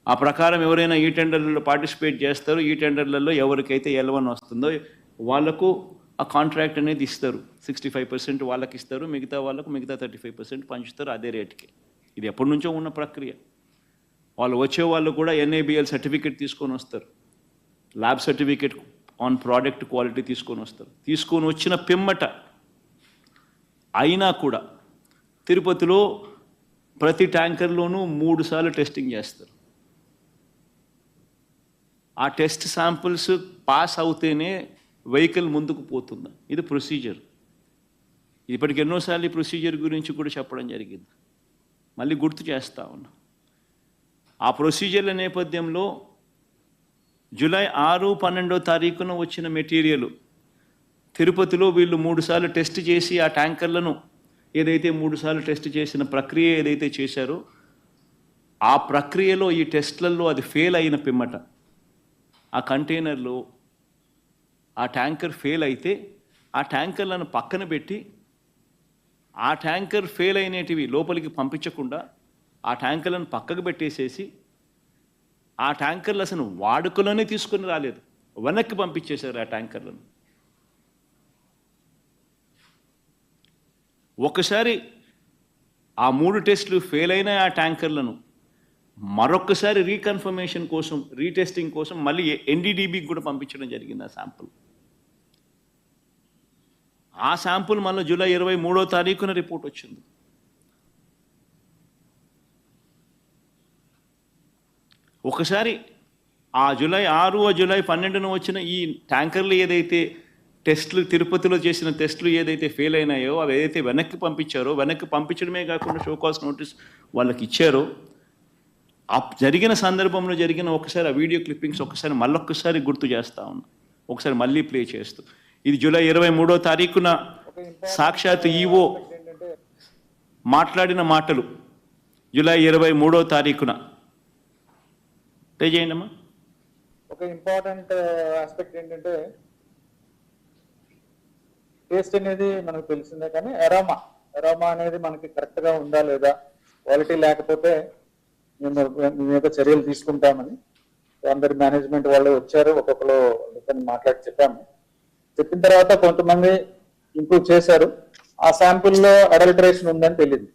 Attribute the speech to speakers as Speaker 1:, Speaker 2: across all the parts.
Speaker 1: ఆ ప్రకారం ఎవరైనా ఈ టెండర్లలో పార్టిసిపేట్ చేస్తారో ఈ టెండర్లలో ఎవరికైతే L1 వస్తుందో వాళ్ళకు ఆ కాంట్రాక్ట్ అనేది ఇస్తారు. 65% వాళ్ళకి ఇస్తారు, మిగతా వాళ్ళకు మిగతా 35% పంచుతారు అదే రేటుకి. ఇది ఎప్పటి నుంచో ఉన్న ప్రక్రియ. వాళ్ళు వచ్చే వాళ్ళు కూడా NABL సర్టిఫికేట్ తీసుకొని వస్తారు, lab certificate on product quality తీసుకొని వస్తారు. తీసుకొని వచ్చిన పిమ్మట అయినా కూడా తిరుపతిలో ప్రతి ట్యాంకర్లోనూ 3 సార్లు టెస్టింగ్ చేస్తారు. ఆ టెస్ట్ శాంపుల్స్ పాస్ అవుతేనే వెహికల్ ముందుకు పోతుందా? ఇది ప్రొసీజర్. ఇప్పటికి ఎన్నోసార్లు ఈ ప్రొసీజర్ గురించి కూడా చెప్పడం జరిగింది, మళ్ళీ గుర్తు చేస్తా ఉన్నా. ఆ ప్రొసీజర్ల నేపథ్యంలో జూలై 6, 12వ తారీఖున వచ్చిన మెటీరియల్ తిరుపతిలో వీళ్ళు 3 సార్లు టెస్ట్ చేసి ఆ ట్యాంకర్లను ఏదైతే 3 సార్లు టెస్ట్ చేసిన ప్రక్రియ ఏదైతే చేశారో ఆ ప్రక్రియలో ఈ టెస్ట్లలో అది ఫెయిల్ అయిన పిమ్మట ఆ కంటైనర్లో ఆ ట్యాంకర్ ఫెయిల్ అయితే ఆ ట్యాంకర్లను పక్కన పెట్టి ఆ ట్యాంకర్ ఫెయిల్ అయినటివి లోపలికి పంపించకుండా ఆ ట్యాంకర్లను పక్కకు పెట్టేసేసి ఆ ట్యాంకర్లు అసలు వాడుకలోనే తీసుకొని రాలేదు, వెనక్కి పంపించేశారు ఆ ట్యాంకర్లను. ఒకసారి ఆ 3 టెస్టులు ఫెయిల్ అయిన ఆ ట్యాంకర్లను మరొకసారి రీకన్ఫర్మేషన్ కోసం, రీటెస్టింగ్ కోసం మళ్ళీ NDDBకి కూడా పంపించడం జరిగింది ఆ శాంపుల్. ఆ శాంపుల్ మళ్ళీ జూలై 23వ తారీఖున రిపోర్ట్ వచ్చింది. ఒకసారి ఆ జూలై 6, జూలై 12న వచ్చిన ఈ ట్యాంకర్లు ఏదైతే టెస్టులు తిరుపతిలో చేసిన టెస్టులు ఏదైతే ఫెయిల్ అయినాయో అవి ఏదైతే వెనక్కి పంపించారో, వెనక్కి పంపించడమే కాకుండా షోకాస్ నోటీస్ వాళ్ళకి ఇచ్చారో ఆ జరిగిన సందర్భంలో జరిగిన ఒకసారి ఆ వీడియో క్లిప్పింగ్స్ ఒకసారి మళ్ళొక్కసారి గుర్తు చేస్తా ఉన్నా, ఒకసారి మళ్ళీ ప్లే చేస్తూ. ఇది జూలై 23వ తారీఖున సాక్షాత్ ఈఓ మాట్లాడిన మాటలు. జూలై 23వ తారీఖున ప్లే చేయండి అమ్మా.
Speaker 2: ఒక ఇంపార్టెంట్ ఆస్పెక్ట్ ఏంటంటే టేస్ట్ అనేది మనకు తెలిసిందే, కానీ ఎరోమా అనేది మనకి కరెక్ట్గా ఉందా లేదా, క్వాలిటీ లేకపోతే మేము మీద చర్యలు తీసుకుంటామని అందరి మేనేజ్మెంట్ వాళ్ళు వచ్చారు. ఒక్కొక్కరు మాట్లాడి చెప్పిన తర్వాత కొంతమంది ఇంప్రూవ్ చేశారు. ఆ శాంపుల్లో అడల్టరేషన్ ఉందని తెలియదు.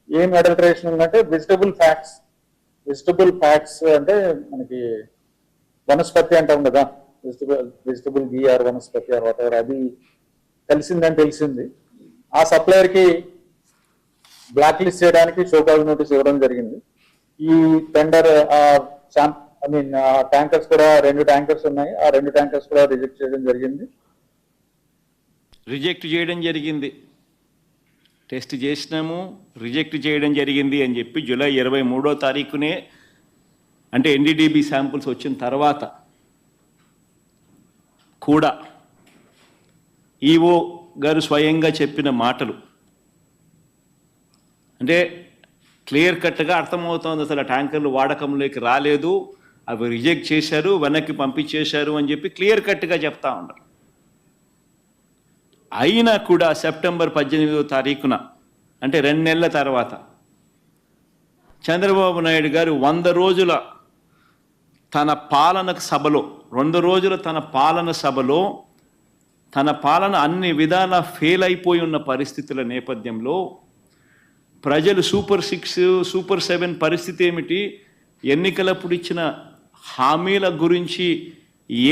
Speaker 2: ఏం అడల్టరేషన్ ఉందంటే వెజిటబుల్ ఫ్యాట్స్ అంటే మనకి వనస్పతి అంటాం కదా, vegetable ghee or vanaspati or whatever, అది కలిసిందని తెలిసింది. ఆ సప్లయర్కి బ్లాక్ లిస్ట్ చేయడానికి షోకాజ్ నోటీస్ ఇవ్వడం జరిగింది. ఈ టెండర్ ట్యాంకర్స్ కూడా 2 ట్యాంకర్స్ ఉన్నాయి, ఆ 2 ట్యాంకర్స్ కూడా రిజెక్ట్ చేయడం జరిగింది.
Speaker 1: టెస్ట్ చేసినాము, రిజెక్ట్ చేయడం జరిగింది అని చెప్పి జూలై 23వ తారీఖునే, అంటే NDDB శాంపుల్స్ వచ్చిన తర్వాత కూడా ఈఓ గారు స్వయంగా చెప్పిన మాటలు అంటే క్లియర్ కట్గా అర్థమవుతోంది. అసలు ట్యాంకర్లు వాడకంలోకి రాలేదు, అవి రిజెక్ట్ చేశారు, వెనక్కి పంపించేశారు అని చెప్పి క్లియర్ కట్గా చెప్తా ఉన్నారు. అయినా కూడా సెప్టెంబర్ 18వ తారీఖున అంటే 2 నెలల తర్వాత చంద్రబాబు నాయుడు గారు 100 రోజుల తన పాలన సభలో తన పాలన అన్ని విధాల ఫెయిల్ అయిపోయి ఉన్న పరిస్థితుల నేపథ్యంలో ప్రజలు సూపర్ 6, సూపర్ 7 పరిస్థితి ఏమిటి, ఎన్నికలప్పుడు ఇచ్చిన హామీల గురించి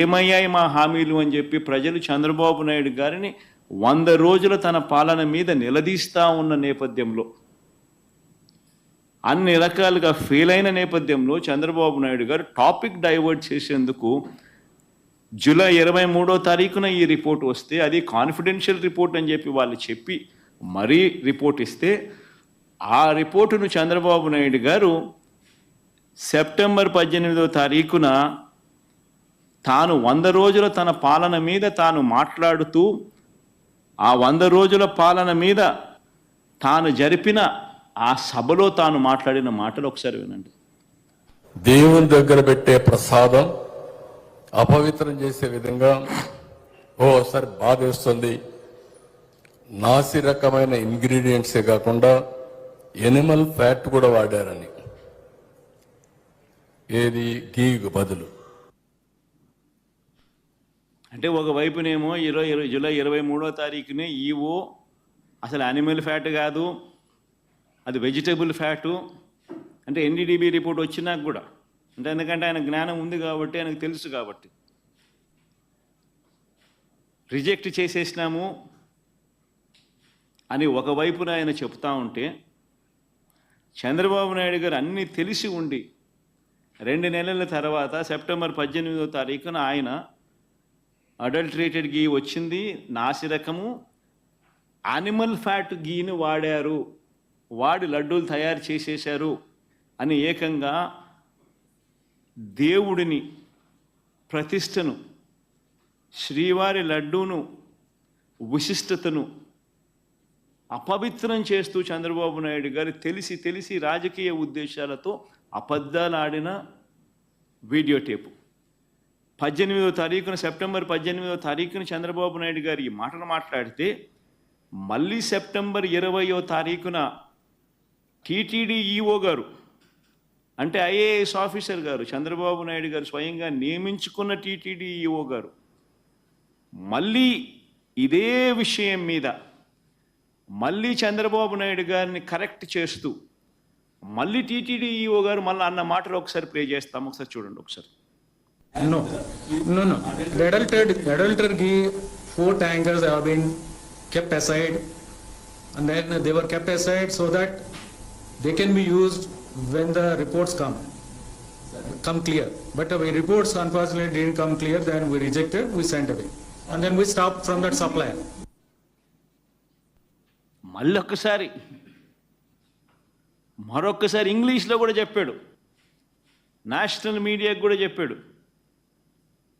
Speaker 1: ఏమయ్యాయి మా హామీలు అని చెప్పి ప్రజలు చంద్రబాబు నాయుడు గారిని 100 రోజుల తన పాలన మీద నిలదీస్తూ ఉన్న నేపథ్యంలో, అన్ని రకాలుగా ఫెయిల్ అయిన నేపథ్యంలో చంద్రబాబు నాయుడు గారు టాపిక్ డైవర్ట్ చేసేందుకు జూలై 23వ తారీఖున ఈ రిపోర్ట్ వస్తే అది కాన్ఫిడెన్షియల్ రిపోర్ట్ అని చెప్పి వాళ్ళు చెప్పి మరీ రిపోర్ట్ ఇస్తే ఆ రిపోర్టును చంద్రబాబు నాయుడు గారు సెప్టెంబర్ 18వ తారీఖున తాను 100 రోజుల తన పాలన మీద తాను మాట్లాడుతూ ఆ 100 రోజుల పాలన మీద తాను జరిపిన ఆ సభలో తాను మాట్లాడిన మాటలు ఒకసారి వినండి.
Speaker 3: దేవుని దగ్గర పెట్టే ప్రసాదం అపవిత్రం చేసే విధంగా ఓసారి బాధేస్తుంది. నాసి రకమైన ఇంగ్రీడియంట్సే కాకుండా ఎనిమల్ ఫ్యాట్ కూడా వాడారని ఏది గీకు బదులు.
Speaker 1: అంటే ఒకవైపునేమో జూలై 23వ తారీఖునే ఈవో అసలు యానిమల్ ఫ్యాట్ కాదు, అది వెజిటబుల్ ఫ్యాటు అంటే ఎన్డీడీబీ రిపోర్ట్ వచ్చినాక కూడా, అంటే ఎందుకంటే ఆయన జ్ఞానం ఉంది కాబట్టి, ఆయనకు తెలుసు కాబట్టి రిజెక్ట్ చేసేసినాము అని ఒకవైపున ఆయన చెప్తా ఉంటే, చంద్రబాబు నాయుడు గారు అన్నీ తెలిసి ఉండి 2 నెలల తర్వాత సెప్టెంబర్ 18వ తారీఖున ఆయన అడల్టరేటెడ్ గీ వచ్చింది, నాసిరకము యానిమల్ ఫ్యాట్ గీని వాడి లడ్డూలు తయారు చేసేశారు అని ఏకంగా దేవుడిని, ప్రతిష్టను, శ్రీవారి లడ్డూను, విశిష్టతను అపవిత్రం చేస్తూ చంద్రబాబు నాయుడు గారు తెలిసి రాజకీయ ఉద్దేశాలతో అబద్ధాలు ఆడిన వీడియో టేపు 18వ తారీఖున, సెప్టెంబర్ 18వ తారీఖున చంద్రబాబు నాయుడు గారు ఈ మాటలు మాట్లాడితే, మళ్ళీ సెప్టెంబర్ 20వ తారీఖున టీటీడీ ఈఓ గారు, అంటే ఐఏఎస్ ఆఫీసర్ గారు, చంద్రబాబు నాయుడు గారు స్వయంగా నియమించుకున్న టీటీడీ ఈఓ గారు మళ్ళీ ఇదే విషయం మీద మళ్ళీ చంద్రబాబు నాయుడు గారిని కరెక్ట్ చేస్తూ మళ్ళీ టీటీడీ ఈఓ గారు మళ్ళీ అన్న మాటలు ఒకసారి ప్లే చేస్తాం, ఒకసారి చూడండి ఒకసారి.
Speaker 4: No. The adulterated ghee, 4 tankers have been kept aside, and then they were kept aside so that they can be used when the reports come clear. But the reports unfortunately didn't come clear. Then we rejected, we sent away, and then we stopped from that supplier.
Speaker 1: మరొక్కసారి ఇంగ్లీష్లో కూడా చెప్పాడు, national మీడియాకు కూడా చెప్పాడు.